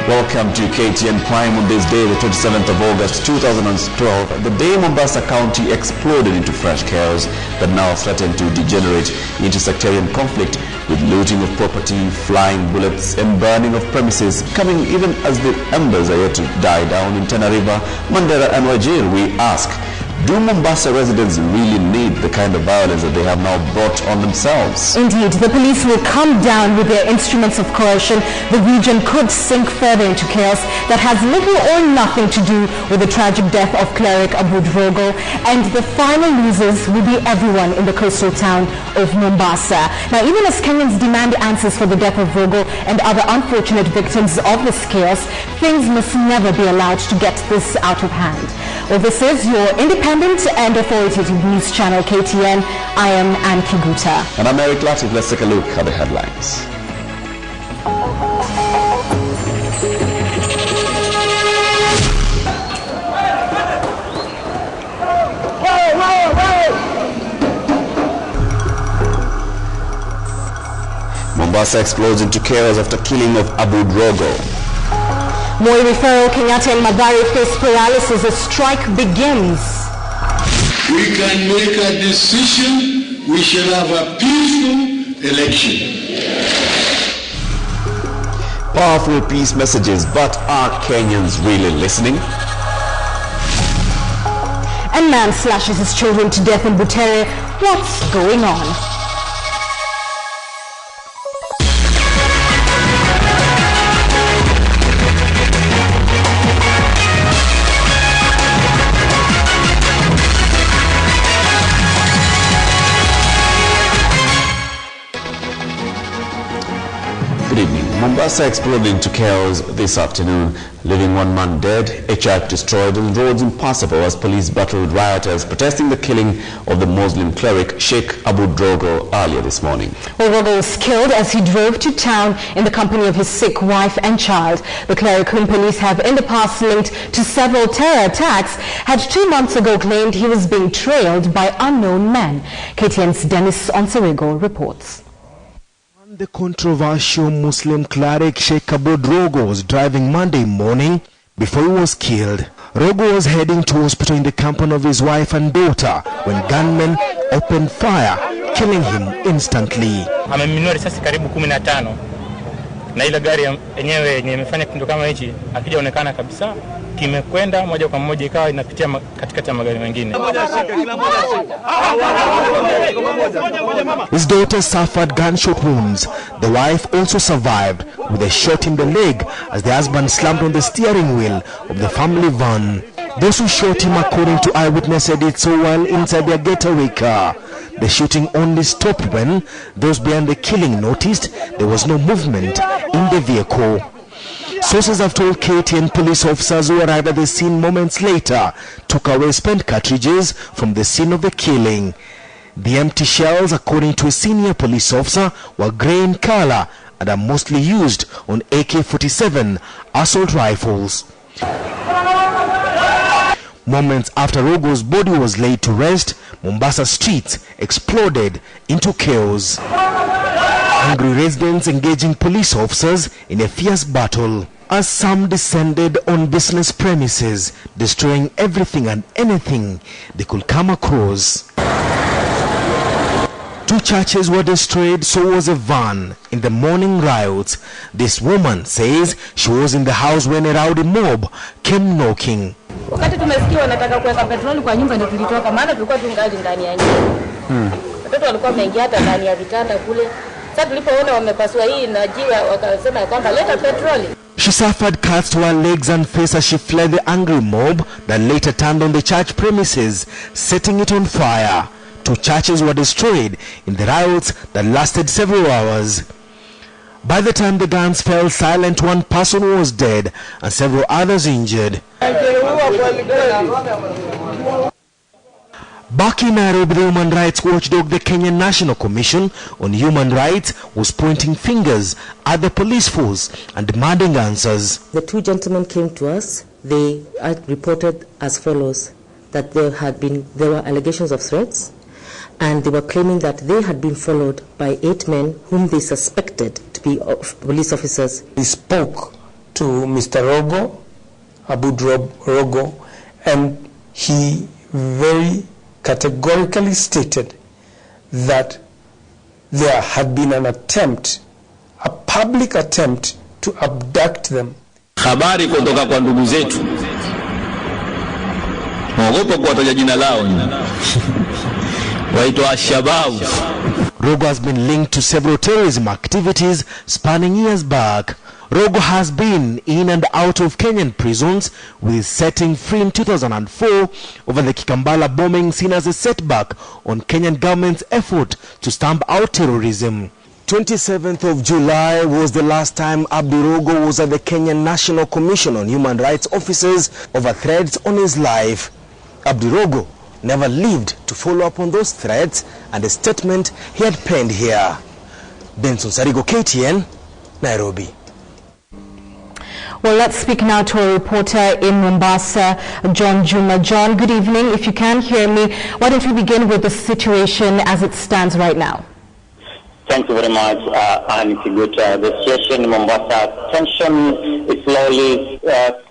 Welcome to KTN Prime on this day, the 27th of August 2012. The day Mombasa County exploded into fresh chaos that now threatened to degenerate into sectarian conflict, with looting of property, flying bullets and burning of premises coming even as the embers are yet to die down in Tana River, Mandera and Wajir. We ask, do Mombasa residents really need the kind of violence that they have now brought on themselves? Indeed, the police will come down with their instruments of coercion. The region could sink further into chaos that has little or nothing to do with the tragic death of cleric Abu Drogo, and the final losers will be everyone in the coastal town of Mombasa. Now, even as Kenyans demand answers for the death of Drogo and other unfortunate victims of this chaos, things must never be allowed to get this out of hand. Well, this is your independent and authoritative news channel, KTN. I am Ann Kiguta. And I'm Eric Latif. Let's take a look at the headlines. Mombasa explodes into chaos after killing of Abu Drogo. Moi referral, Kenyatta and Mathare face paralysis as strike begins. We can make a decision. We shall have a peaceful election. Powerful peace messages, but are Kenyans really listening? And man slashes his children to death in Butere. What's going on? Good evening. Mombasa exploded into chaos this afternoon, leaving one man dead, a church destroyed and roads impassable as police battled rioters protesting the killing of the Muslim cleric Sheikh Abu Drogo earlier this morning. Well, Drogo was killed as he drove to town in the company of his sick wife and child. The cleric, whom police have in the past linked to several terror attacks, had 2 months ago claimed he was being trailed by unknown men. KTN's Dennis Onsarigo reports. The controversial Muslim cleric Sheikh Abu Drogo was driving Monday morning before he was killed. Drogo was heading to hospital in the company of his wife and daughter when gunmen opened fire, killing him instantly. Amemnunua risasi karibu 15 na ile gari yenyewe yenye imefanya kitu kama hichi hakijaonekana kabisa, kimekwenda moja kwa moja ikawa inapitia katikati ya magari mengine. His daughter suffered gunshot wounds. The wife also survived with a shot in the leg as the husband slammed on the steering wheel of the family van. Those who shot him, according to eyewitnesses, did so while inside their getaway car. The shooting only stopped when those behind the killing noticed there was no movement in the vehicle. Sources have told KTN police officers who arrived at the scene moments later took away spent cartridges from the scene of the killing. The empty shells, according to a senior police officer, were grey in color and are mostly used on AK-47 assault rifles. Moments after Drogo's body was laid to rest, Mombasa streets exploded into chaos. Angry residents engaging police officers in a fierce battle as some descended on business premises, destroying everything and anything they could come across. 2 churches were destroyed, so was a van in the morning riots. This woman says she was in the house when a rowdy mob came knocking. Wakati tumesikia wanataka kuweka petroli kwa nyumba ndio tulitoka, maana tulikuwa tungali ndani ya nyumba. Watoto walikuwa wameingia hata ndani ya vitanda kule. Sasa tulipoona wamepasua hii na jia wakasema kwamba leta petroli. She suffered cuts to her legs and face as she fled the angry mob that later turned on the church premises, setting it on fire. 2 churches were destroyed in the riots that lasted several hours. By the time the guns fell silent, 1 person was dead and several others injured. Back in Nairobi, the human rights watchdog, the Kenyan National Commission on Human Rights, was pointing fingers at the police force and demanding answers. The 2 gentlemen came to us. They reported as follows, that there were allegations of threats, and they were claiming that they had been followed by 8 men whom they suspected to be police officers. He spoke to Mr. Rogo, Abud Rogo, and he very categorically stated that there had been an attempt, a public attempt to abduct them. Habari kutoka kwa ndugu zetu. Naogopa kuwataja jina lao. Waitwa Al-Shabaab. Rogo has been linked to several terrorism activities spanning years back. Rogo has been in and out of Kenyan prisons, with setting free in 2004 over the Kikambala bombing seen as a setback on Kenyan government's effort to stamp out terrorism. 27th of July was the last time Abdi Rogo was at the Kenyan National Commission on Human Rights Officers over threats on his life. Abdi Rogo never lived to follow up on those threats and a statement he had penned here. Benson Sarigo, KTN, Nairobi. Well, let's speak now to a reporter in Mombasa, John Juma. John, good evening. If you can hear me, why don't we begin with the situation as it stands right now? Thank you very much, Annie Kiguta. The situation in Mombasa, tension is slowly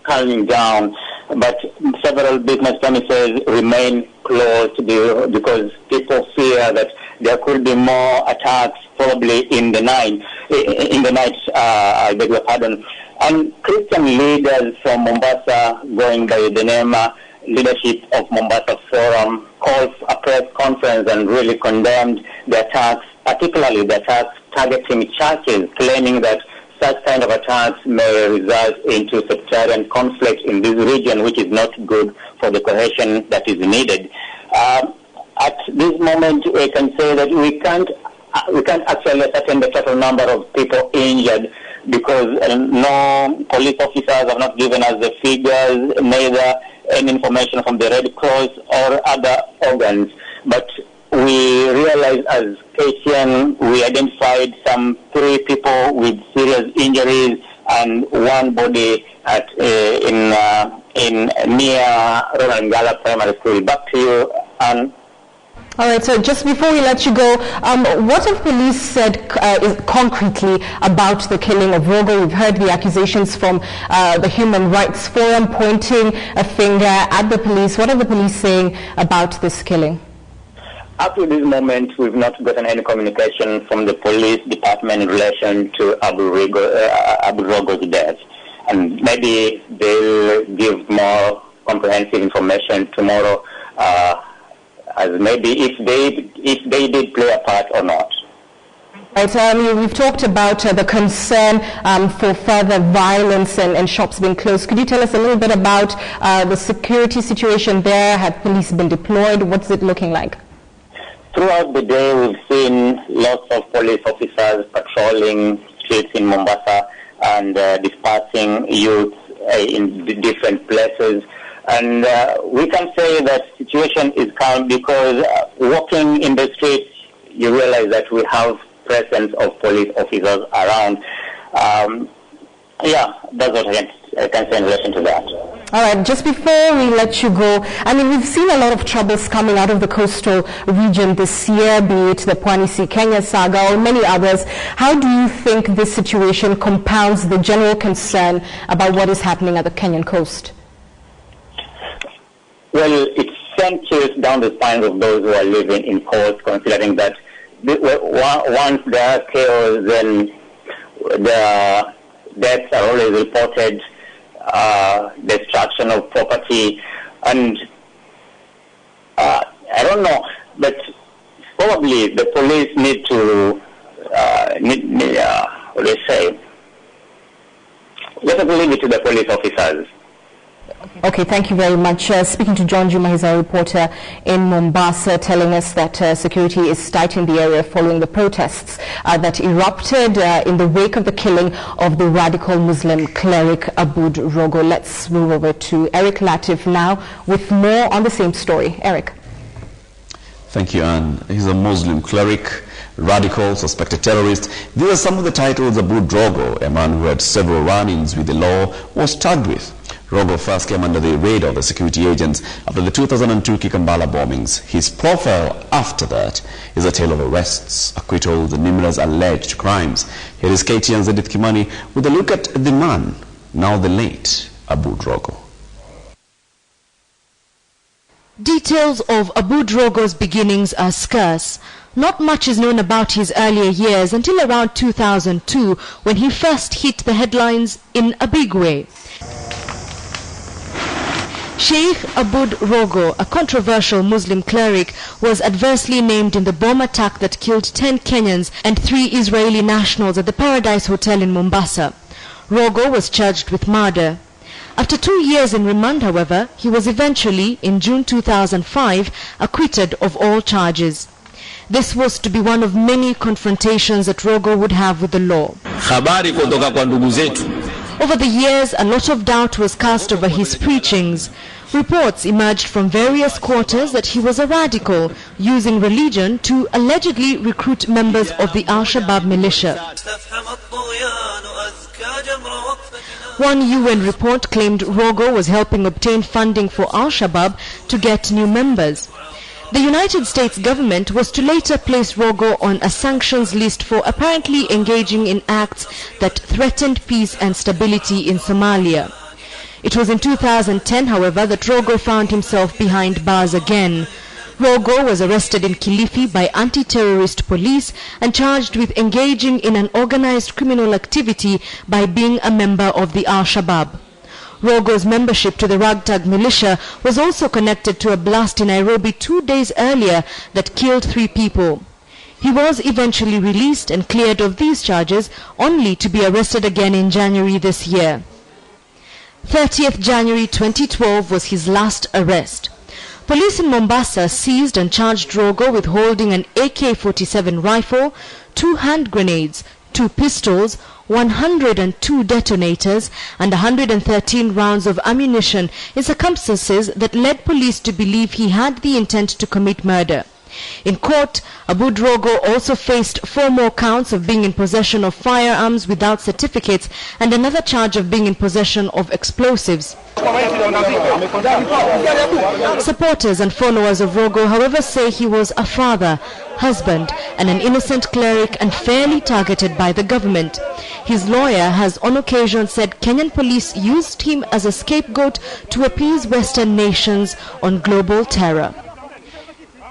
calming down, but several business premises remain closed because people fear that there could be more attacks probably in the night. I beg your pardon. And Christian leaders from Mombasa, going by the name Leadership of Mombasa Forum, called a press conference and really condemned the attacks, particularly the attacks targeting churches, claiming that such kind of attacks may result into sectarian conflict in this region, which is not good for the cohesion that is needed. At this moment, we can say that we can't actually ascertain the total number of people injured because no police officers have not given us the figures, neither any information from the Red Cross or other organs. But we realized as KTN, we identified some 3 people with serious injuries and 1 body in near Ronald Ngala Primary School. Back to you, Anne. All right, so just before we let you go, what have police said concretely about the killing of Rogo? We've heard the accusations from the Human Rights Forum pointing a finger at the police. What are the police saying about this killing? Up to this moment, we've not gotten any communication from the police department in relation to Abu Rogo's death. And maybe they'll give more comprehensive information tomorrow, as maybe if they did play a part or not. Right, we've talked about the concern for further violence and shops being closed. Could you tell us a little bit about the security situation there? Have police been deployed? What's it looking like? Throughout the day, we've seen lots of police officers patrolling streets in Mombasa and dispersing youth in different places. And we can say that situation is calm because walking in the streets, you realize that we have presence of police officers around. Yeah, that's what I can say in relation to that. All right, just before we let you go, I mean, we've seen a lot of troubles coming out of the coastal region this year, be it the Pwani Sea Kenya saga or many others. How do you think this situation compounds the general concern about what is happening at the Kenyan coast? Well, it sent chills down the spines of those who are living in coast, considering that once there are chaos, then the deaths are always reported, destruction of property, and I don't know, but probably the police need to, what do you say? Let us leave it to the police officers. Okay, thank you very much. Speaking to John Juma, he's our reporter in Mombasa, telling us that security is tight in the area following the protests that erupted in the wake of the killing of the radical Muslim cleric Abud Rogo. Let's move over to Eric Latif now with more on the same story. Eric. Thank you, Anne. He's a Muslim cleric, radical, suspected terrorist. These are some of the titles Abud Rogo, a man who had several run-ins with the law, was tagged with. Rogo first came under the radar of the security agents after the 2002 Kikambala bombings. His profile after that is a tale of arrests, acquittals, and numerous alleged crimes. Here is KTN's Edith Kimani with a look at the man now the late Abu Drogo. Details of Abu Drogo's beginnings are scarce. Not much is known about his earlier years until around 2002, when he first hit the headlines in a big way. Sheikh Abu Drogo, a controversial Muslim cleric, was adversely named in the bomb attack that killed 10 Kenyans and 3 Israeli nationals at the Paradise Hotel in Mombasa. Drogo was charged with murder. After 2 years in remand, however, he was eventually, in June 2005, acquitted of all charges. This was to be one of many confrontations that Drogo would have with the law. Over the years, a lot of doubt was cast over his preachings. Reports emerged from various quarters that he was a radical, using religion to allegedly recruit members of the Al-Shabaab militia. One UN report claimed Drogo was helping obtain funding for Al-Shabaab to get new members. The United States government was to later place Drogo on a sanctions list for apparently engaging in acts that threatened peace and stability in Somalia. It was in 2010, however, that Drogo found himself behind bars again. Drogo was arrested in Kilifi by anti-terrorist police and charged with engaging in an organized criminal activity by being a member of the Al-Shabaab. Drogo's membership to the ragtag militia was also connected to a blast in Nairobi 2 days earlier that killed 3 people. He was eventually released and cleared of these charges, only to be arrested again in January this year. 30th January 2012 was his last arrest. Police in Mombasa seized and charged Drogo with holding an AK-47 rifle, 2 hand grenades, 2 pistols, 102 detonators and 113 rounds of ammunition in circumstances that led police to believe he had the intent to commit murder. In court, Abu Drogo also faced 4 more counts of being in possession of firearms without certificates and another charge of being in possession of explosives. Supporters and followers of Drogo, however, say he was a father, husband and an innocent cleric and fairly targeted by the government. His lawyer has on occasion said Kenyan police used him as a scapegoat to appease Western nations on global terror.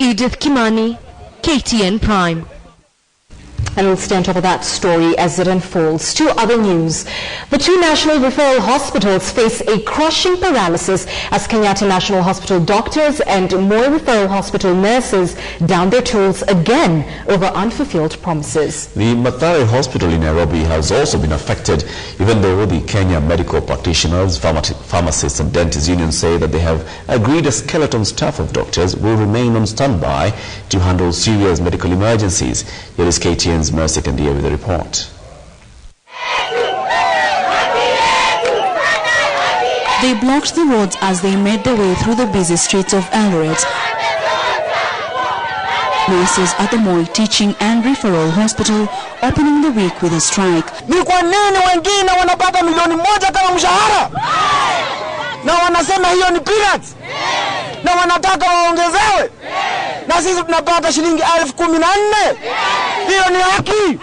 Edith Kimani, KTN Prime. And we'll stay on top of that story as it unfolds. To other news. The 2 national referral hospitals face a crushing paralysis as Kenyatta National Hospital doctors and Moi Referral Hospital nurses down their tools again over unfulfilled promises. The Mathare Hospital in Nairobi has also been affected, even though the Kenya medical practitioners, pharmacists and dentist unions say that they have agreed a skeleton staff of doctors will remain on standby to handle serious medical emergencies. Here is KTN's Mercy Kandia with the report. They blocked the roads as they made their way through the busy streets of Eldoret. Nurses at the Moi Teaching and Referral Hospital opening the week with a strike. Ni kwa nini wengine wanapata milioni 1 kama mshahara? Na wanasema hiyo ni peanuts? Na wanataka waongezewe? Na sisi tunapata shilingi 14,000. Hiyo ni haki.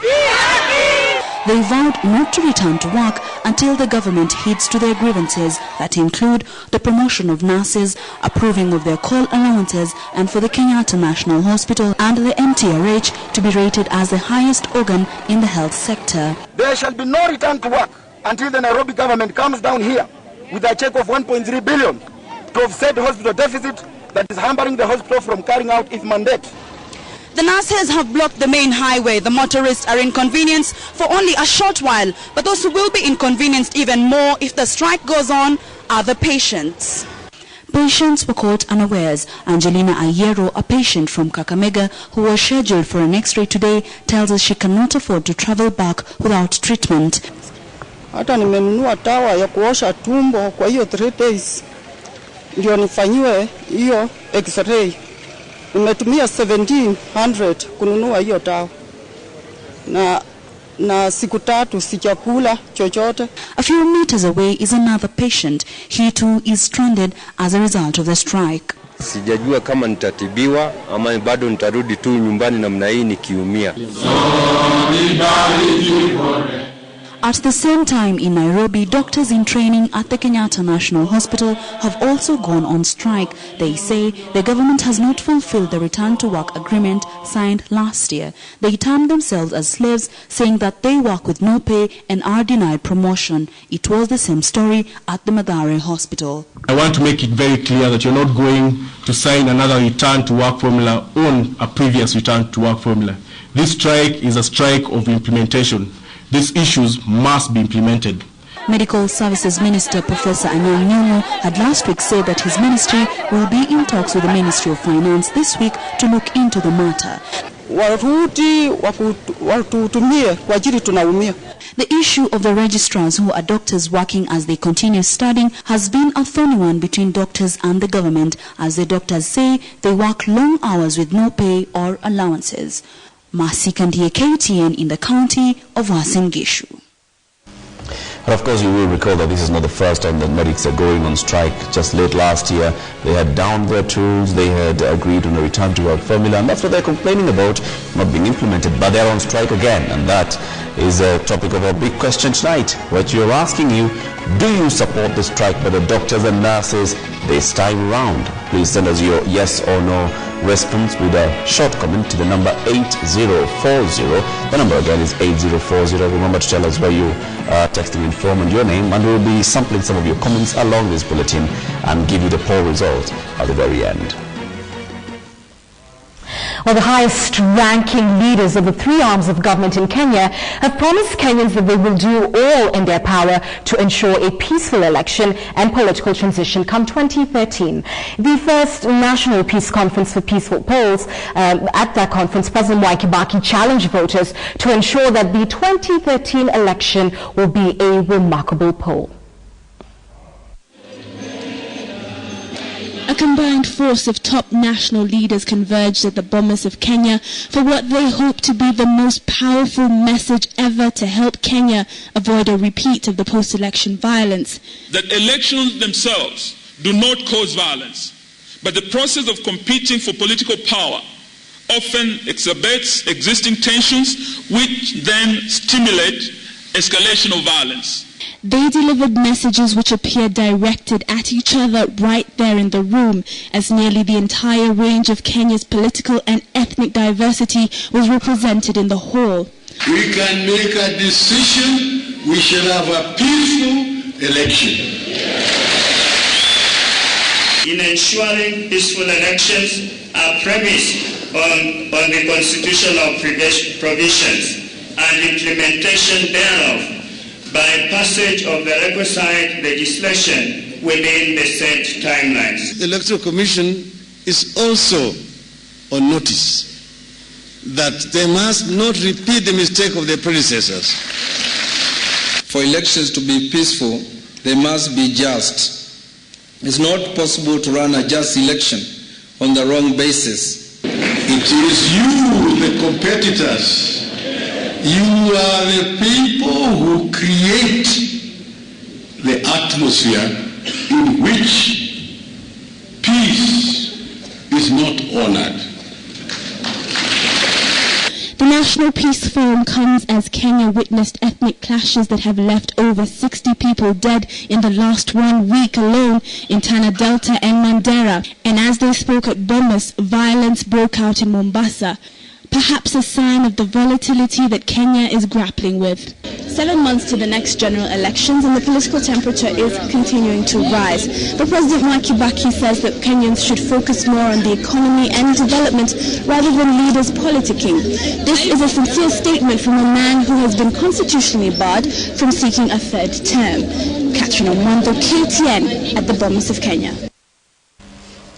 They vowed not to return to work until the government heeds to their grievances that include the promotion of nurses, approving of their call allowances, and for the Kenyatta National Hospital and the MTRH to be rated as the highest organ in the health sector. There shall be no return to work until the Nairobi government comes down here with a check of 1.3 billion to offset the hospital deficit that is hampering the hospital from carrying out its mandate. The nurses have blocked the main highway. The motorists are inconvenienced for only a short while, but those who will be inconvenienced even more if the strike goes on are the patients. Patients were caught unawares. Angelina Ayero, a patient from Kakamega who was scheduled for an X-ray today, tells us she cannot afford to travel back without treatment. Hata nimenunua dawa ya kuosha tumbo kwa hiyo 3 days. Ndio nifanyiwe hiyo X-ray. Nimetumia 1700 kununua hiyo dawa. Na siku 3 sijakula chochote. A few meters away is another patient. He too is stranded as a result of the strike. Sijajua kama nitatibiwa ama bado nitarudi tu nyumbani namna hii nikiumia. At the same time, in Nairobi, doctors in training at the Kenyatta National Hospital have also gone on strike. They say the government has not fulfilled the return to work agreement signed last year. They term themselves as slaves, saying that they work with no pay and are denied promotion. It was the same story at the Mathare Hospital. I want to make it very clear that you're not going to sign another return to work formula on a previous return to work formula. This strike is a strike of implementation. These issues must be implemented. Medical Services Minister Professor Anyang' Nyong'o had last week said that his ministry will be in talks with the Ministry of Finance this week to look into the matter. The issue of the registrars who are doctors working as they continue studying has been a thorny one between doctors and the government, as the doctors say they work long hours with no pay or allowances. Mercy Kandie, KTN, in the county of Uasin Gishu. And of course, you will recall that this is not the first time that medics are going on strike. Just late last year, they had downed their tools, they had agreed on a return to work formula, and that's what they're complaining about, not being implemented. But they're on strike again, and that is a topic of our big question tonight, which we're asking you, do you support the strike by the doctors and nurses this time around? Please send us your yes or no response with a short comment to the number 8040. The number again is 8040. Remember to tell us where you are texting in from and your name, and we'll be sampling some of your comments along this bulletin and give you the poll result at the very end. Well, the highest-ranking leaders of the three arms of government in Kenya have promised Kenyans that they will do all in their power to ensure a peaceful election and political transition come 2013. The first National Peace Conference for Peaceful Polls, at that conference, President Mwai Kibaki challenged voters to ensure that the 2013 election will be a remarkable poll. A combined force of top national leaders converged at the Bomas of Kenya for what they hope to be the most powerful message ever to help Kenya avoid a repeat of the post-election violence. That elections themselves do not cause violence, but the process of competing for political power often exacerbates existing tensions, which then stimulate escalation of violence. They delivered messages which appeared directed at each other right there in the room, as nearly the entire range of Kenya's political and ethnic diversity was represented in the hall. We can make a decision. We shall have a peaceful election. In ensuring peaceful elections are premised on the constitutional provisions and implementation thereof by passage of the requisite legislation within the set timelines. The Electoral Commission is also on notice that they must not repeat the mistake of their predecessors. For elections to be peaceful, they must be just. It's not possible to run a just election on the wrong basis. It is you, the competitors. You are the people who create the atmosphere in which peace is not honored. The National Peace Forum comes as Kenya witnessed ethnic clashes that have left over 60 people dead in the last 1 week alone in Tana Delta and Mandera. And as they spoke at Bomas, violence broke out in Mombasa. Perhaps a sign of the volatility that Kenya is grappling with. 7 months to the next general elections and the political temperature is continuing to rise. But President Mwai Kibaki says that Kenyans should focus more on the economy and development rather than leaders politicking. This is a sincere statement from a man who has been constitutionally barred from seeking a third term. Catherine Omondo, KTN, at the Bomas of Kenya.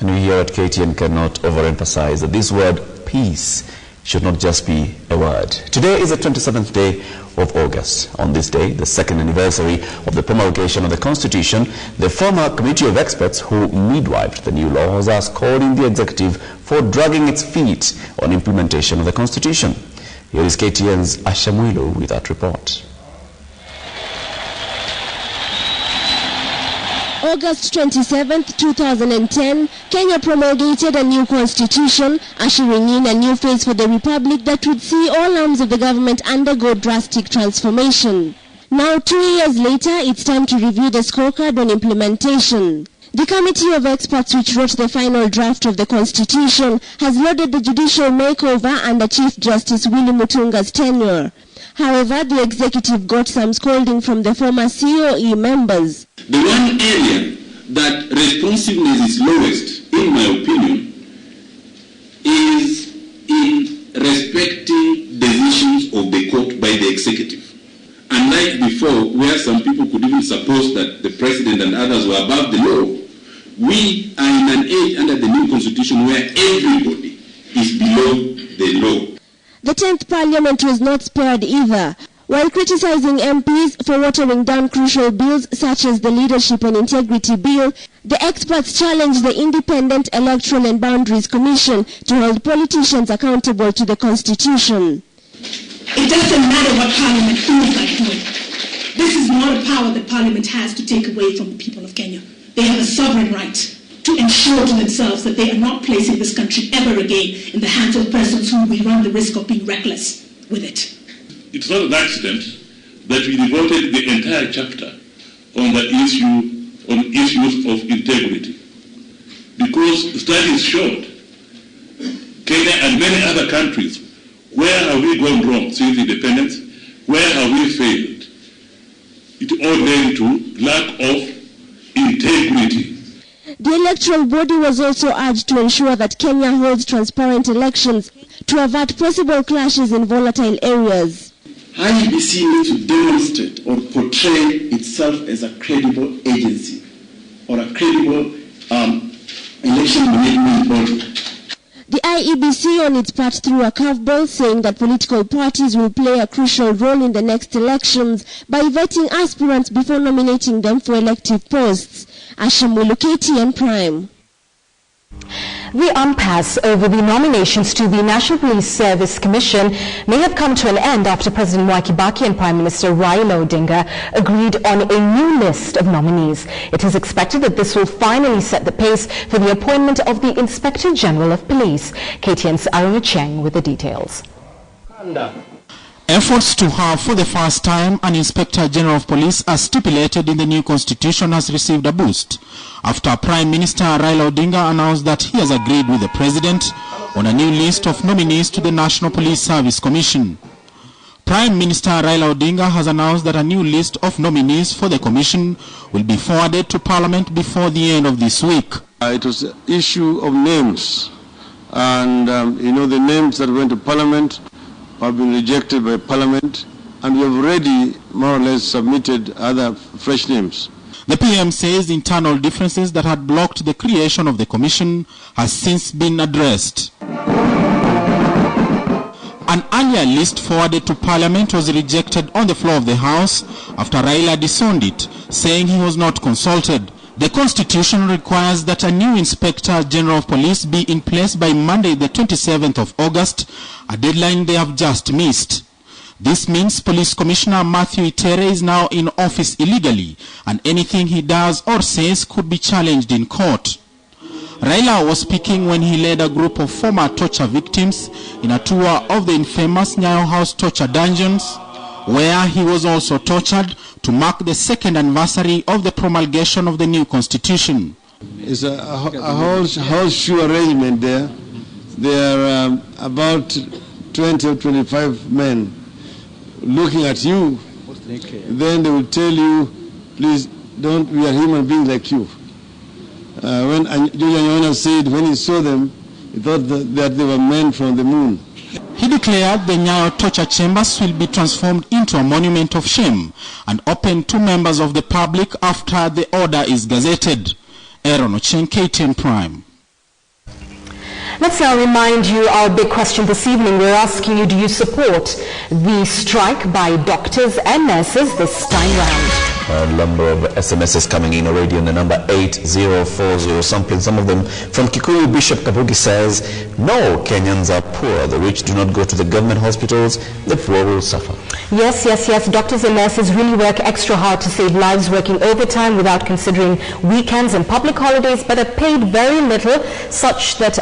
And we here at KTN cannot overemphasize that this word peace should not just be a word. Today is the 27th day of August. On this day, the second anniversary of the promulgation of the Constitution, the former committee of experts who midwifed the new laws are scolding the executive for dragging its feet on implementation of the Constitution. Here is KTN's Asha Mwilu with that report. August 27, 2010, Kenya promulgated a new constitution, ushering in a new phase for the republic that would see all arms of the government undergo drastic transformation. Now, 2 years later, it's time to review the scorecard on implementation. The committee of experts which wrote the final draft of the Constitution has lauded the judicial makeover under Chief Justice Willy Mutunga's tenure. However, the executive got some scolding from the former COE members. The one area that responsiveness is lowest, in my opinion, is in respecting decisions of the court by the executive. Unlike before, where some people could even suppose that the president and others were above the law, we are in an age under the new constitution where everybody is below the law. The 10th Parliament was not spared either. While criticizing MPs for watering down crucial bills such as the Leadership and Integrity Bill, the experts challenged the Independent Electoral and Boundaries Commission to hold politicians accountable to the Constitution. It doesn't matter what Parliament feels like doing. This is not a power that Parliament has to take away from the people of Kenya. They have a sovereign right to ensure to themselves that they are not placing this country ever again in the hands of persons who we run the risk of being reckless with it. It's not an accident that we devoted the entire chapter on the issues of integrity. Because studies showed Kenya and many other countries, where have we gone wrong since independence? Where have we failed? It all led to lack of integrity. The electoral body was also urged to ensure that Kenya holds transparent elections to avert possible clashes in volatile areas. IEBC needs to demonstrate or portray itself as a credible agency or a credible election management body. The IEBC on its part threw a curveball, saying that political parties will play a crucial role in the next elections by vetting aspirants before nominating them for elective posts. Ashamulu, KTN Prime. The impasse over the nominations to the National Police Service Commission may have come to an end after President Mwai Kibaki and Prime Minister Raila Odinga agreed on a new list of nominees. It is expected that this will finally set the pace for the appointment of the Inspector General of Police. KTN's Aruna Cheng with the details. Efforts to have for the first time an Inspector General of Police as stipulated in the new constitution has received a boost after Prime Minister Raila Odinga announced that he has agreed with the President on a new list of nominees to the National Police Service Commission. Prime Minister Raila Odinga has announced that a new list of nominees for the Commission will be forwarded to Parliament before the end of this week. It was an issue of names, and the names that went to Parliament have been rejected by Parliament, and we have already more or less submitted other fresh names. The PM says internal differences that had blocked the creation of the commission has since been addressed. An earlier list forwarded to Parliament was rejected on the floor of the House after Raila disowned it, saying he was not consulted. The Constitution requires that a new Inspector General of Police be in place by Monday the 27th of August, a deadline they have just missed. This means Police Commissioner Matthew Itere is now in office illegally, and anything he does or says could be challenged in court. Raila was speaking when he led a group of former torture victims in a tour of the infamous Nyayo House torture dungeons, where he was also tortured to mark the second anniversary of the promulgation of the new constitution. It's a horseshoe arrangement there. There are about 20 or 25 men looking at you. Then they will tell you, please don't, we are human beings like you. When Julian Yona said when he saw them, he thought that they were men from the moon. He declared the Nyayo torture chambers will be transformed into a monument of shame and open to members of the public after the order is gazetted. Aaron Ocheng, KTN Prime. Let's now remind you our big question this evening. We're asking you, do you support the strike by doctors and nurses this time round? A number of SMSs coming in already on the number 8040 something. Some of them from Kikuyu. Bishop Kabugi says, no, Kenyans are poor. The rich do not go to the government hospitals. The poor will suffer. Yes. Doctors and nurses really work extra hard to save lives, working overtime without considering weekends and public holidays, but are paid very little, such that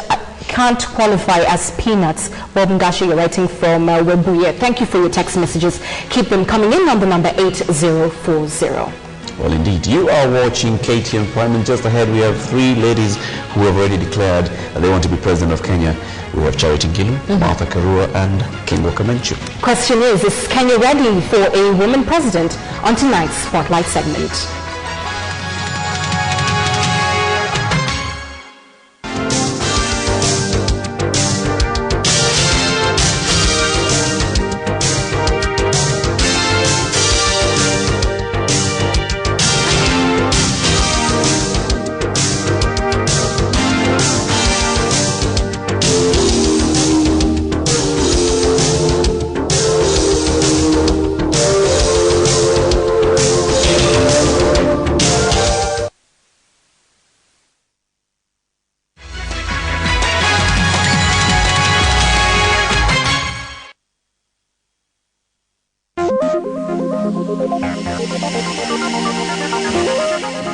can't qualify as peanuts. Bob Ngashi, you're writing from Webuye. Thank you for your text messages. Keep them coming in on the number 8040. Well, indeed, you are watching KTN Prime, and just ahead we have 3 ladies who have already declared that they want to be president of Kenya. We have Charity Ngilu, Martha Karua, and Kingo Kamenchu. Question is Kenya ready for a woman president? On tonight's Spotlight segment.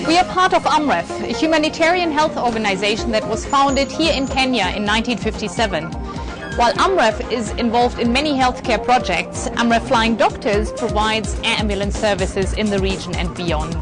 We are part of AMREF, a humanitarian health organization that was founded here in Kenya in 1957. While AMREF is involved in many healthcare projects, AMREF Flying Doctors provides air ambulance services in the region and beyond.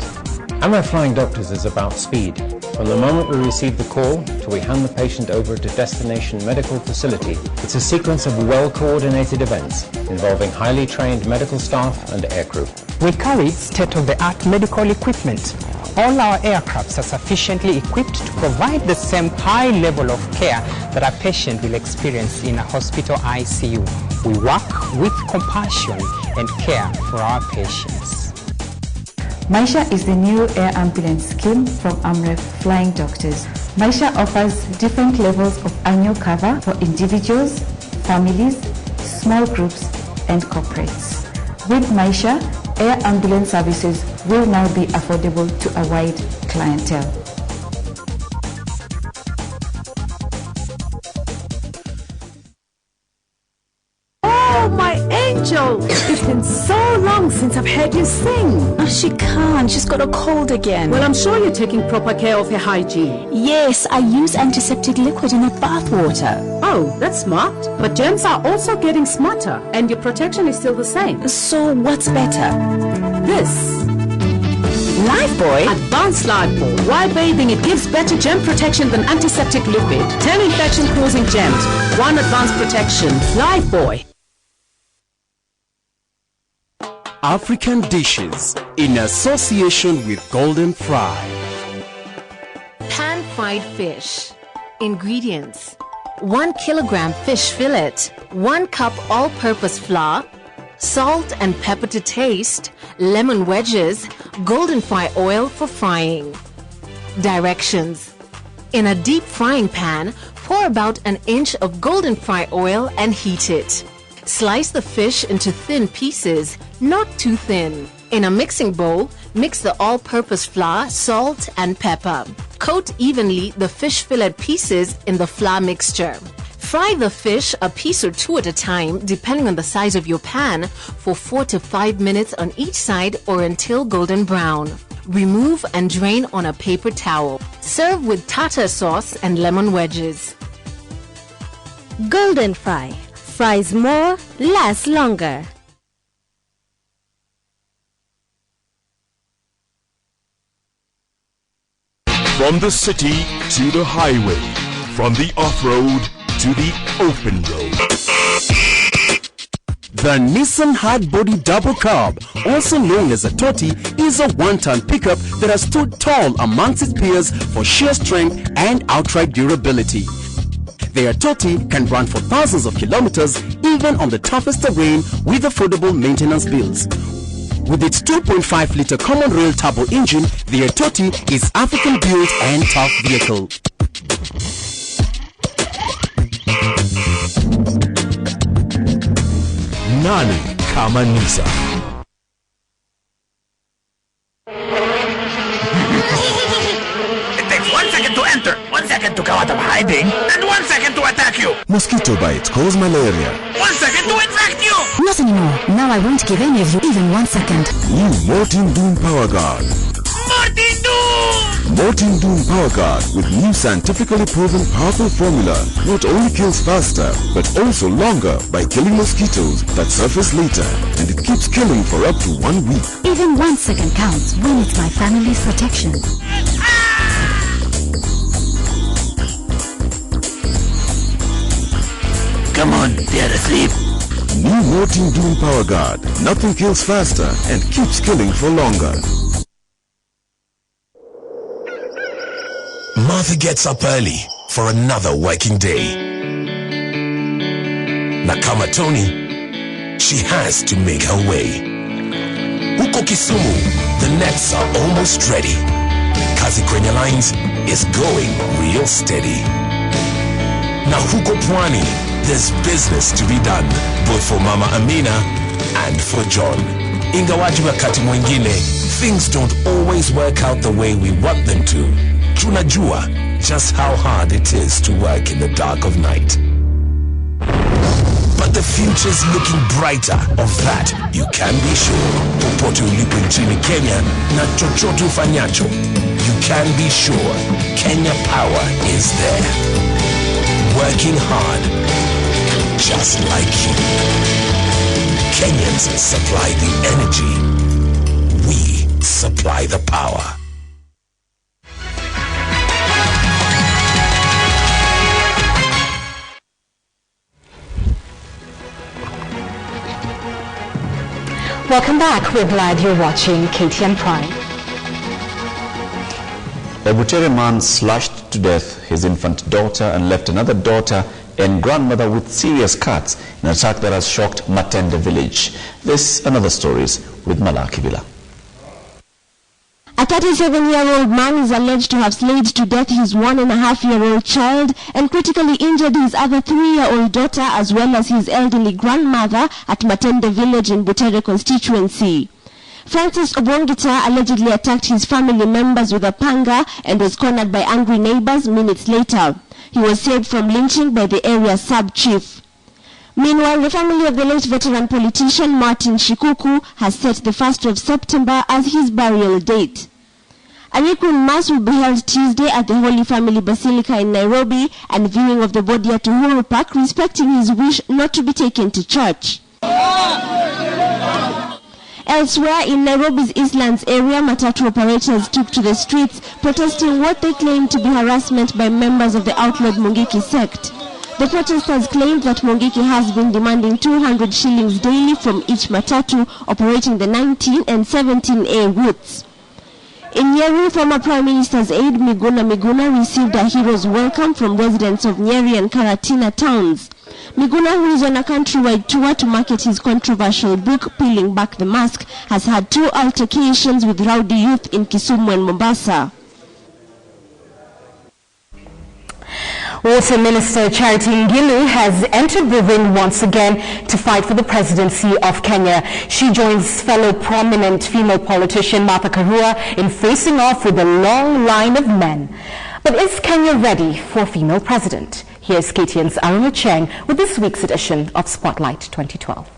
AMREF Flying Doctors is about speed. From the moment we receive the call till we hand the patient over to destination medical facility, it's a sequence of well-coordinated events involving highly trained medical staff and aircrew. We carry state-of-the-art medical equipment. All our aircrafts are sufficiently equipped to provide the same high level of care that a patient will experience in a hospital ICU. We work with compassion and care for our patients. Maisha is the new air ambulance scheme from AMREF Flying Doctors. Maisha offers different levels of annual cover for individuals, families, small groups, and corporates. With Maisha, air ambulance services will now be affordable to a wide clientele. Oh, my angel! It's been so long since I've heard you sing. Oh, she can't. She's got a cold again. Well, I'm sure you're taking proper care of her hygiene. Yes, I use antiseptic liquid in her bath water. Oh, that's smart. But germs are also getting smarter, and your protection is still the same. So what's better? This. Lifebuoy? Advanced Lifebuoy. While bathing, it gives better germ protection than antiseptic liquid. 10 infection-causing germs, 1 advanced protection. Lifebuoy. African dishes in association with Golden Fry. Pan-fried fish. Ingredients: 1 kilogram fish fillet, 1 cup all-purpose flour, salt and pepper to taste, lemon wedges, golden fry oil for frying. Directions: in a deep frying pan, pour about 1 inch of golden fry oil and heat it. Slice the fish into thin pieces, not too thin. In a mixing bowl, mix the all-purpose flour, salt, and pepper. Coat evenly the fish fillet pieces in the flour mixture. Fry the fish a piece or 2 at a time, depending on the size of your pan, for 4 to 5 minutes on each side or until golden brown. Remove and drain on a paper towel. Serve with tartar sauce and lemon wedges. Golden Fry. Fries more, lasts longer. From the city to the highway, from the off-road to the open road. The Nissan Hardbody Double Cab, also known as a Toti, is a one-ton pickup that has stood tall amongst its peers for sheer strength and outright durability. Their Toti can run for thousands of kilometers even on the toughest terrain with affordable maintenance bills. With its 2.5-liter common rail turbo engine, their Toti is African-built and tough vehicle. Nani kama Nissan? It takes 1 second to enter, 1 second to come out of hiding, and 1 second to attack you. Mosquito bites cause malaria. 1 second to infect you. Not anymore. Now I won't give any of you even 1 second. New Mortin Doom Power Guard. Mortin Doom! Bulletin Power Guard with new scientifically proven powerful formula not only kills faster but also longer by killing mosquitoes that surface later, and it keeps killing for up to 1 week. Even 1 second counts when it's my family's protection. Come on, they're asleep. New Bulletin Power Guard. Nothing kills faster and keeps killing for longer. Martha gets up early for another working day. Nakama Tony, she has to make her way. Huko Kisumu, the nets are almost ready. Kazi Kwenye Lines is going real steady. Now huko Pwani, there's business to be done, both for Mama Amina and for John. Ingawaji wakati mwingine, things don't always work out the way we want them to. Tunajua just how hard it is to work in the dark of night. But the future's looking brighter, of that you can be sure. Popote ulipo nchini Kenya na chochote ufanyacho, you can be sure Kenya Power is there. Working hard, just like you. Kenyans supply the energy. We supply the power. Welcome back. We're glad you're watching KTN Prime. A Butere man slashed to death his infant daughter and left another daughter and grandmother with serious cuts in an attack that has shocked Matende village. This and other stories with Malaki Villa. A 37-year-old man is alleged to have slayed to death his 1.5-year-old child and critically injured his other 3-year-old daughter as well as his elderly grandmother at Matende village in Butere constituency. Francis Obongita allegedly attacked his family members with a panga and was cornered by angry neighbors minutes later. He was saved from lynching by the area sub-chief. Meanwhile, the family of the late veteran politician Martin Shikuku has set the 1st of September as his burial date. A requiem mass will be held Tuesday at the Holy Family Basilica in Nairobi, and viewing of the body at Uhuru Park, respecting his wish not to be taken to church. Elsewhere, in Nairobi's Eastlands area, matatu operators took to the streets protesting what they claimed to be harassment by members of the outlawed Mungiki sect. The protesters claimed that Mungiki has been demanding 200 shillings daily from each matatu operating the 19 and 17A routes. In Nyeri, former Prime Minister's aide Miguna received a hero's welcome from residents of Nyeri and Karatina towns. Miguna, who is on a countrywide tour to market his controversial book, Peeling Back the Mask, has had 2 altercations with rowdy youth in Kisumu and Mombasa. Water Minister Charity Ngilu has entered the ring once again to fight for the presidency of Kenya. She joins fellow prominent female politician Martha Karua in facing off with a long line of men. But is Kenya ready for a female president? Here's KTN's Aruna Cheng with this week's edition of Spotlight 2012.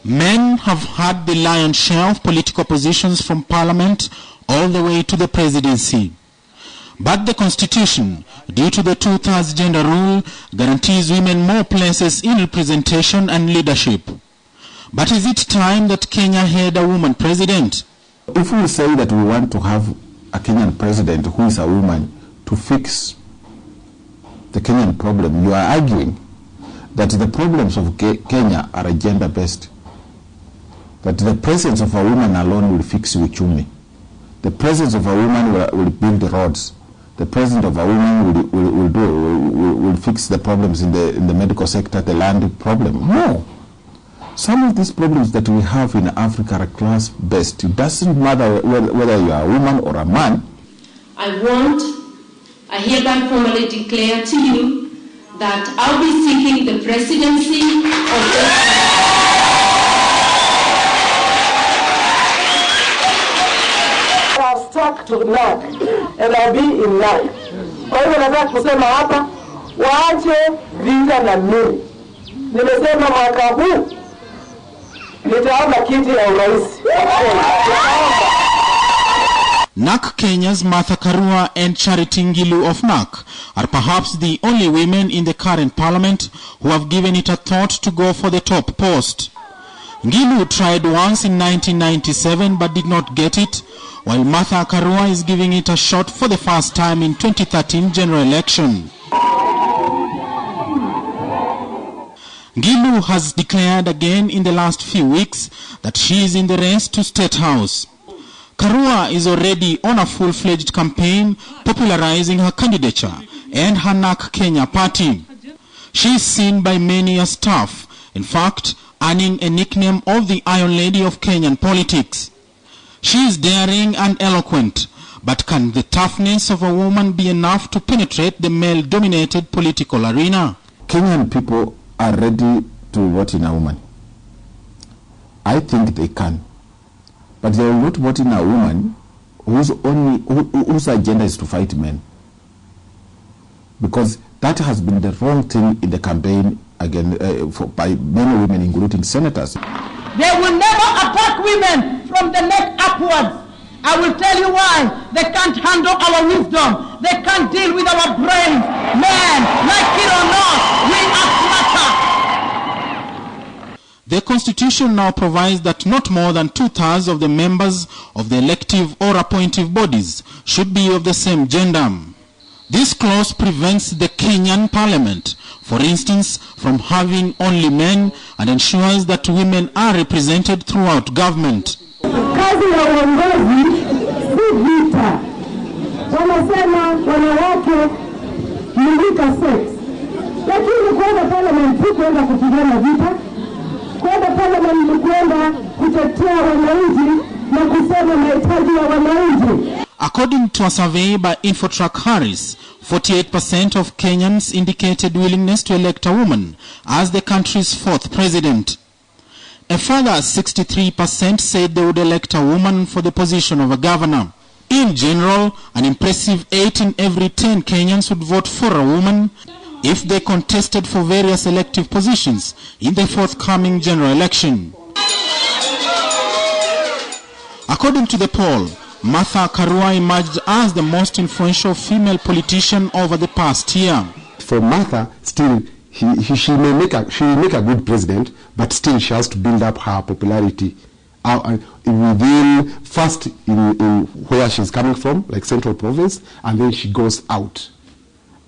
Men have had the lion's share of political positions from parliament all the way to the presidency. But the constitution, due to the 2/3 gender rule, guarantees women more places in representation and leadership. But is it time that Kenya had a woman president? If we say that we want to have a Kenyan president who is a woman to fix the Kenyan problem, you are arguing that the problems of Kenya are gender-based. That the presence of a woman alone will fix uchumi. The presence of a woman will build the roads. The presence of a woman will fix the problems in the medical sector, the land problem. No. Some of these problems that we have in Africa are class-based. It doesn't matter whether you are a woman or a man. I hereby formally declare to you that I'll be seeking the presidency of the... I've stuck to the Lord and I'll be in line. Kwa hivyo nataka kusema hapa, waache visa na mimi. Nimesema mwaka huu nitaomba kiti ya urais. NARC Kenya's Martha Karua and Charity Ngilu of NARC are perhaps the only women in the current parliament who have given it a thought to go for the top post. Ngilu tried once in 1997 but did not get it, while Martha Karua is giving it a shot for the first time in 2013 general election. Ngilu has declared again in the last few weeks that she is in the race to State House. Karua is already on a full-fledged campaign popularizing her candidature and her NARC Kenya party. She is seen by many as tough, in fact, earning a nickname of the Iron Lady of Kenyan politics. She is daring and eloquent, but can the toughness of a woman be enough to penetrate the male-dominated political arena? Kenyan people are ready to vote in a woman. I think they can. But they will not vote in a woman whose agenda is to fight men. Because that has been the wrong thing in the campaign again by many women, including senators. They will never attack women from the neck upwards. I will tell you why. They can't handle our wisdom. They can't deal with our brains. Man, like it or not, we are smarter. The Constitution now provides that not more than 2/3 of the members of the elective or appointive bodies should be of the same gender. This clause prevents the Kenyan Parliament, for instance, from having only men and ensures that women are represented throughout government. Kazi ya uongozi si vita. Wanasema wanawake ni vita sex. Lakini kwenda parliament si kwenda kupigana vita. Kwenda parliament ni kwenda kutetea wananchi na kusema mahitaji ya wananchi. According to a survey by Infotrack Harris, 48% of Kenyans indicated willingness to elect a woman as the country's 4th president. A further 63% said they would elect a woman for the position of a governor. In general, an impressive 8 in every 10 Kenyans would vote for a woman if they contested for various elective positions in the forthcoming general election. According to the poll, Martha Karua emerged as the most influential female politician over the past year. For Martha, still, she will make a good president, but still she has to build up her popularity within, first in where she's coming from, like Central Province, and then she goes out.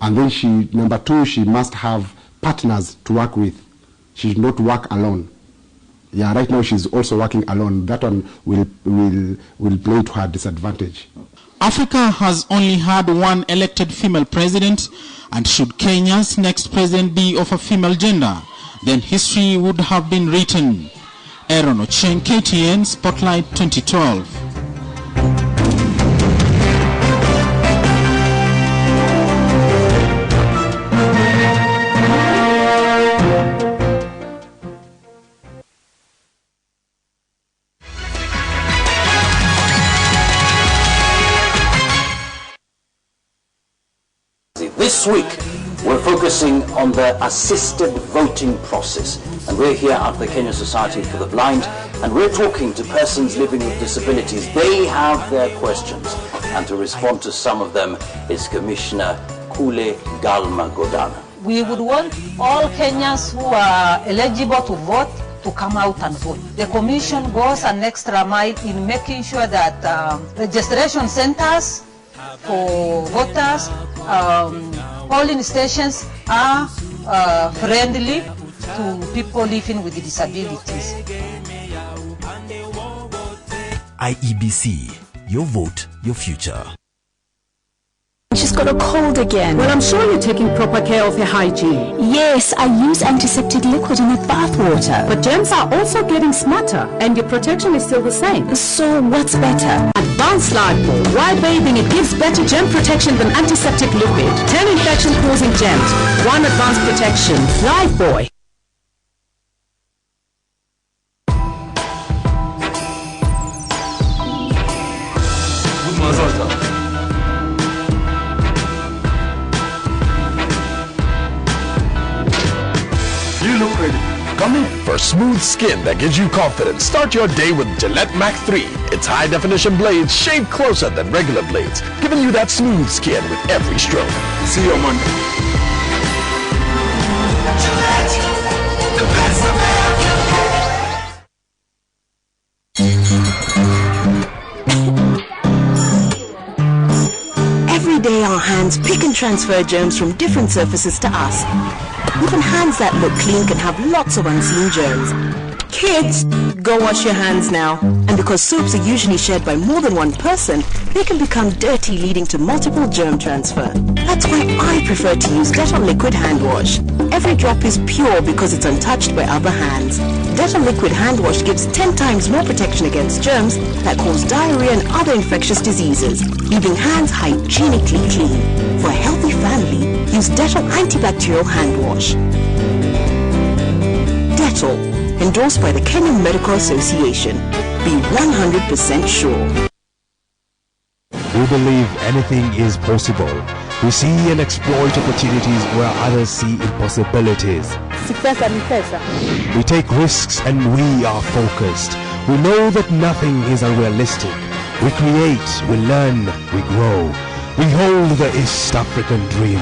And then number two, she must have partners to work with. She should not work alone. Yeah, right now she's also working alone. That one will play to her disadvantage. Africa has only had one elected female president, and should Kenya's next president be of a female gender, then history would have been written. Aaron Ocheng, KTN, Spotlight 2012. This week, we're focusing on the assisted voting process, and we're here at the Kenya Society for the Blind, and we're talking to persons living with disabilities. They have their questions, and to respond to some of them is Commissioner Kule Galma Godana. We would want all Kenyans who are eligible to vote to come out and vote. The Commission goes an extra mile in making sure that registration centers for voters, polling stations are friendly to people living with disabilities. IEBC, your vote, your future. She's got a cold again. Well, I'm sure you're taking proper care of her hygiene. Yes, I use antiseptic liquid in her bath water. But germs are also getting smarter, and your protection is still the same. So what's better? Advanced Lifebuoy. While bathing, it gives better germ protection than antiseptic liquid. 10 infection-causing germs, 1 advanced protection. Lifebuoy. smooth skin that gives you confidence. Start your day with Gillette Mac 3. Its high-definition blades shave closer than regular blades, giving you that smooth skin with every stroke. See you on Monday. Gillette, the best American Every day our hands pick and transfer germs from different surfaces to us. Even hands that look clean can have lots of unseen germs. Kids, go wash your hands now. And because soaps are usually shared by more than one person, they can become dirty, leading to multiple germ transfer. That's why I prefer to use Dettol Liquid Hand Wash. Every drop is pure because it's untouched by other hands. Dettol Liquid Hand Wash gives 10 times more protection against germs that cause diarrhea and other infectious diseases, leaving hands hygienically clean. For a healthy family, use Dettol Antibacterial Hand Wash. Dettol, endorsed by the Kenyan Medical Association. Be 100% sure. We believe anything is possible. We see and exploit opportunities where others see impossibilities. We take risks and we are focused. We know that nothing is unrealistic. We create, we learn, we grow. We hold the East African dream.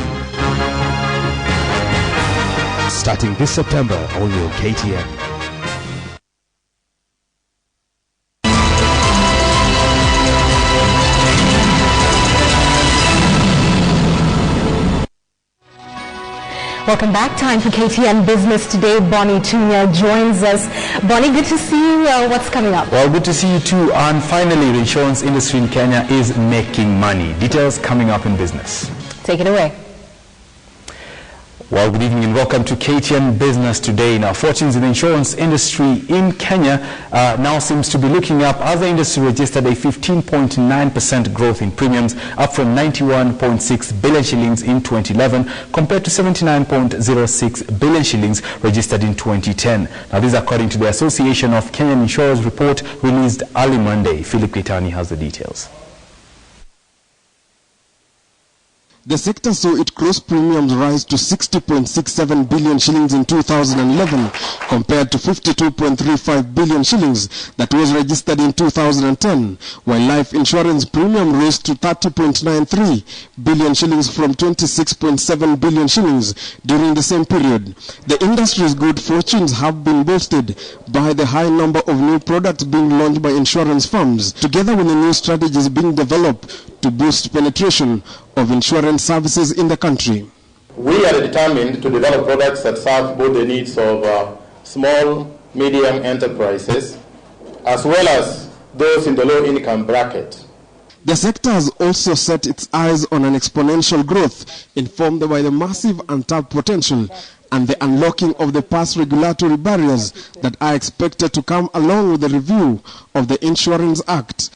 Starting this September, only on KTN. Welcome back. Time for KTN Business Today. Bonnie Tunya joins us. Bonnie, good to see you. What's coming up? Well, good to see you too. And finally, the insurance industry in Kenya is making money. Details coming up in business. Take it away. Well, good evening and welcome to KTN Business Today. Now, fortunes in the insurance industry in Kenya now seems to be looking up as the industry registered a 15.9% growth in premiums, up from 91.6 billion shillings in 2011 compared to 79.06 billion shillings registered in 2010. Now, this is according to the Association of Kenyan Insurers report released early Monday. Philip Keitani has the details. The sector saw its gross premiums rise to 60.67 billion shillings in 2011 compared to 52.35 billion shillings that was registered in 2010, while life insurance premium rose to 30.93 billion shillings from 26.7 billion shillings during the same period. The industry's good fortunes have been boosted by the high number of new products being launched by insurance firms, together with the new strategies being developed to boost penetration of insurance services in the country. We are determined to develop products that serve both the needs of small, medium enterprises, as well as those in the low-income bracket. The sector has also set its eyes on an exponential growth informed by the massive untapped potential and the unlocking of the past regulatory barriers that are expected to come along with the review of the Insurance Act.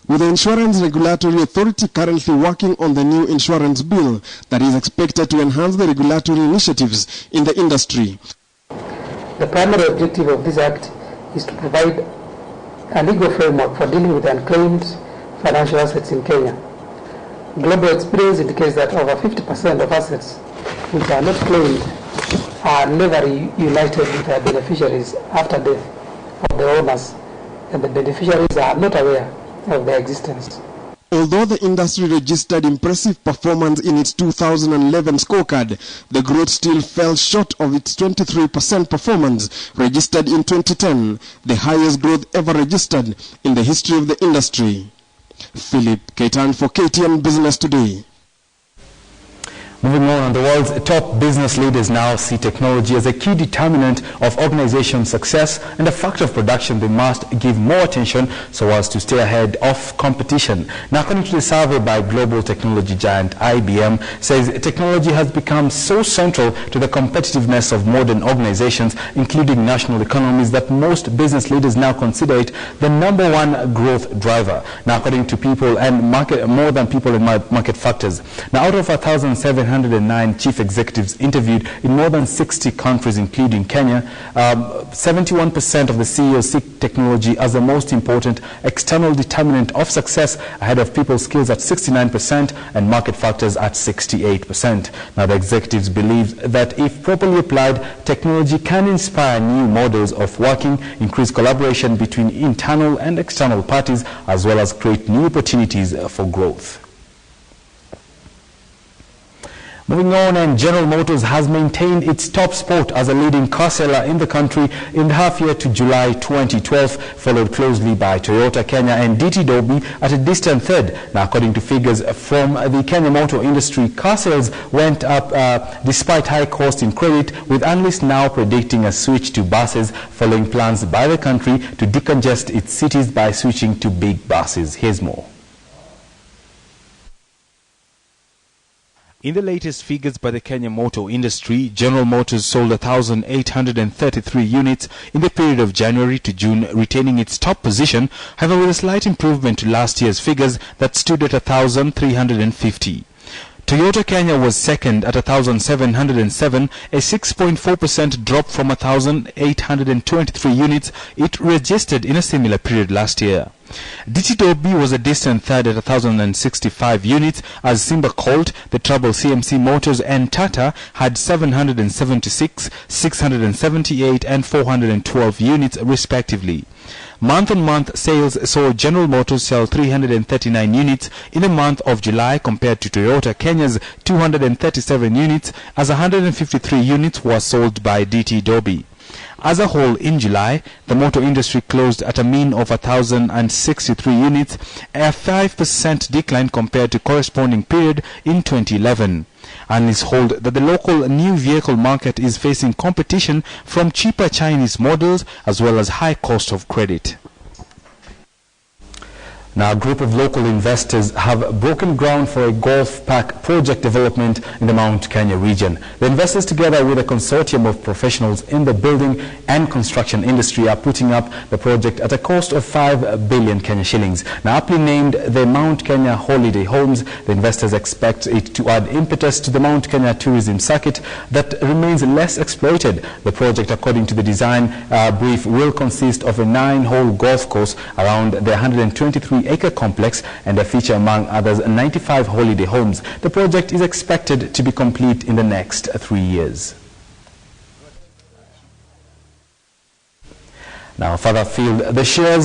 With the Insurance Regulatory Authority currently working on the new insurance bill that is expected to enhance the regulatory initiatives in the industry. The primary objective of this act is to provide a legal framework for dealing with unclaimed financial assets in Kenya. Global experience indicates that over 50% of assets which are not claimed are never united with their beneficiaries after death of the owners, and the beneficiaries are not aware of their existence. Although the industry registered impressive performance in its 2011 scorecard, the growth still fell short of its 23% performance registered in 2010, the highest growth ever registered in the history of the industry. Philip Keitani for KTN Business Today. Moving on, the world's top business leaders now see technology as a key determinant of organization success and a factor of production they must give more attention so as to stay ahead of competition. Now, according to the survey by global technology giant IBM, says technology has become so central to the competitiveness of modern organizations, including national economies, that most business leaders now consider it the #1 growth driver. Now, according to people and market, more than people and market factors. Now, out of 1,700 709 chief executives interviewed in more than 60 countries, including Kenya. 71% of the CEOs see technology as the most important external determinant of success, ahead of people skills at 69% and market factors at 68%. Now, the executives believe that if properly applied, technology can inspire new models of working, increase collaboration between internal and external parties, as well as create new opportunities for growth. Moving on, and General Motors has maintained its top spot as a leading car seller in the country in the half year to July 2012, followed closely by Toyota Kenya and DT Dobby at a distant third. Now, according to figures from the Kenya motor industry, car sales went up despite high cost in credit, with analysts now predicting a switch to buses following plans by the country to decongest its cities by switching to big buses. Here's more. In the latest figures by the Kenya motor industry, General Motors sold 1,833 units in the period of January to June, retaining its top position, however with a slight improvement to last year's figures that stood at 1,350. Toyota Kenya was second at 1,707, a 6.4% drop from 1,823 units it registered in a similar period last year. DT Dobby was a distant third at 1,065 units, as Simba Colt, the Trouble CMC Motors and Tata had 776, 678 and 412 units respectively. Month-on-month sales saw General Motors sell 339 units in the month of July compared to Toyota Kenya's 237 units, as 153 units were sold by DT Dobby. As a whole, in July, the motor industry closed at a mean of 1,063 units, a 5% decline compared to corresponding period in 2011. Analysts hold that the local new vehicle market is facing competition from cheaper Chinese models as well as high cost of credit. Now, a group of local investors have broken ground for a golf park project development in the Mount Kenya region. The investors, together with a consortium of professionals in the building and construction industry, are putting up the project at a cost of 5 billion Kenya shillings. Now, aptly named the Mount Kenya Holiday Homes, the investors expect it to add impetus to the Mount Kenya tourism circuit that remains less exploited. The project, according to the design brief, will consist of a 9-hole golf course around the 123-acre complex and a feature, among others, 95 holiday homes. The project is expected to be complete in the next 3 years. Now, further afield, the share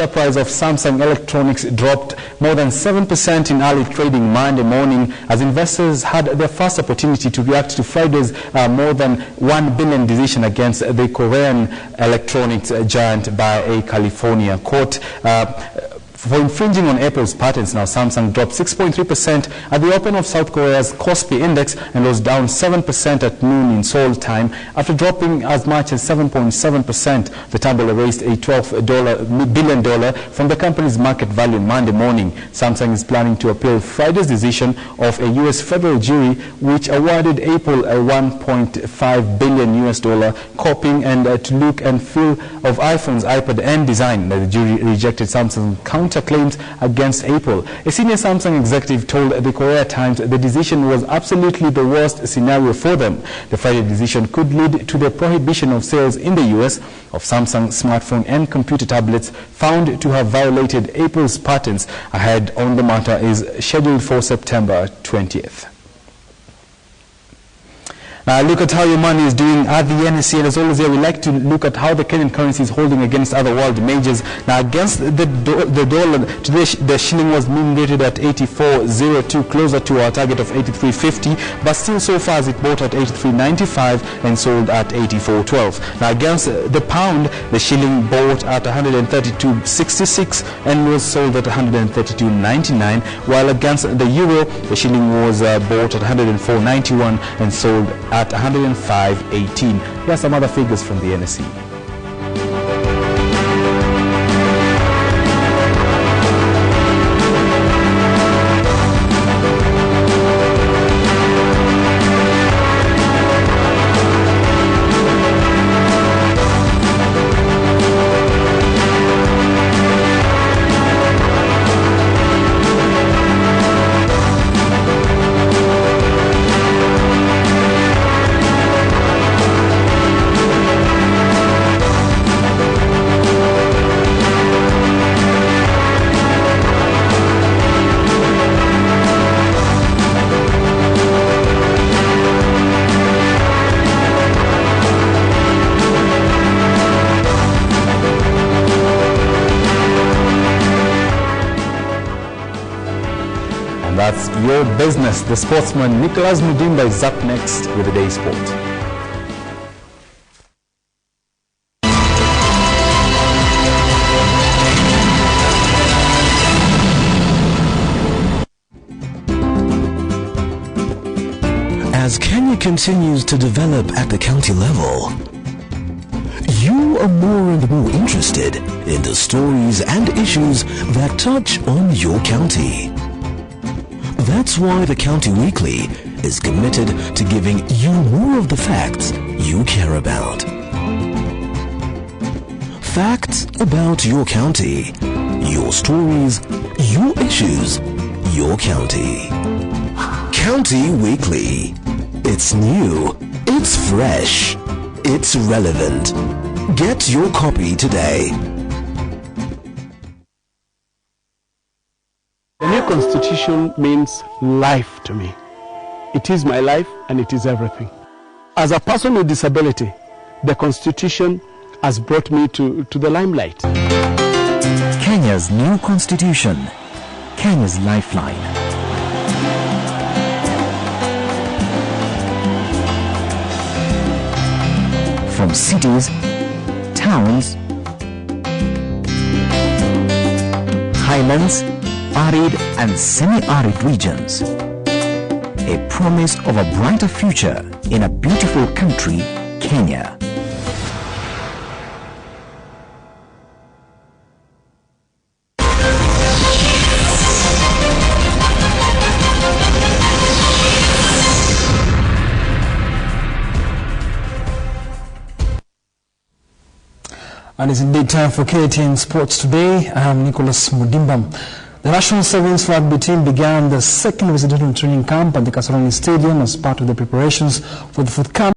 price of Samsung Electronics dropped more than 7% in early trading Monday morning, as investors had their first opportunity to react to Friday's more than 1 billion decision against the Korean electronics giant by a California court. For infringing on Apple's patents. Now, Samsung dropped 6.3% at the open of South Korea's Kospi index and was down 7% at noon in Seoul time. After dropping as much as 7.7%, the tumble erased a $12 billion from the company's market value Monday morning. Samsung is planning to appeal Friday's decision of a U.S. federal jury which awarded Apple a $1.5 billion copying and to look and feel of iPhone's iPad and design. The jury rejected Samsung's counterclaims against Apple. A senior Samsung executive told the Korea Times the decision was absolutely the worst scenario for them. The Friday decision could lead to the prohibition of sales in the U.S. of Samsung smartphone and computer tablets found to have violated Apple's patents. A hearing on the matter is scheduled for September 20th. Now, look at how your money is doing at the NSE, and as always here we like to look at how the Kenyan currency is holding against other world majors. Now, against the dollar, today the shilling was mean rated at 84.02, closer to our target of 83.50, but still so far as it bought at 83.95 and sold at 84.12. Now, against the pound, the shilling bought at 132.66 and was sold at 132.99, while against the euro, the shilling was bought at 104.91 and sold at 105.18. Here are some other figures from the NSE. That's your business. The sportsman Nicholas Mudimba is up next with the Day Sport. As Kenya continues to develop at the county level, you are more and more interested in the stories and issues that touch on your county. That's why the County Weekly is committed to giving you more of the facts you care about. Facts about your county, your stories, your issues, your county. County Weekly. It's new, it's fresh, it's relevant. Get your copy today. The new constitution means life to me. It is my life and it is everything. As a person with disability, the constitution has brought me to the limelight. Kenya's new constitution, Kenya's lifeline. From cities, towns, highlands, arid and semi-arid regions. A promise of a brighter future in a beautiful country, Kenya. And it's indeed time for KTN Sports Today. I'm Nicholas Mudimba. The National Sevens Rugby team began the second residential training camp at the Kasarani Stadium as part of the preparations for the forthcoming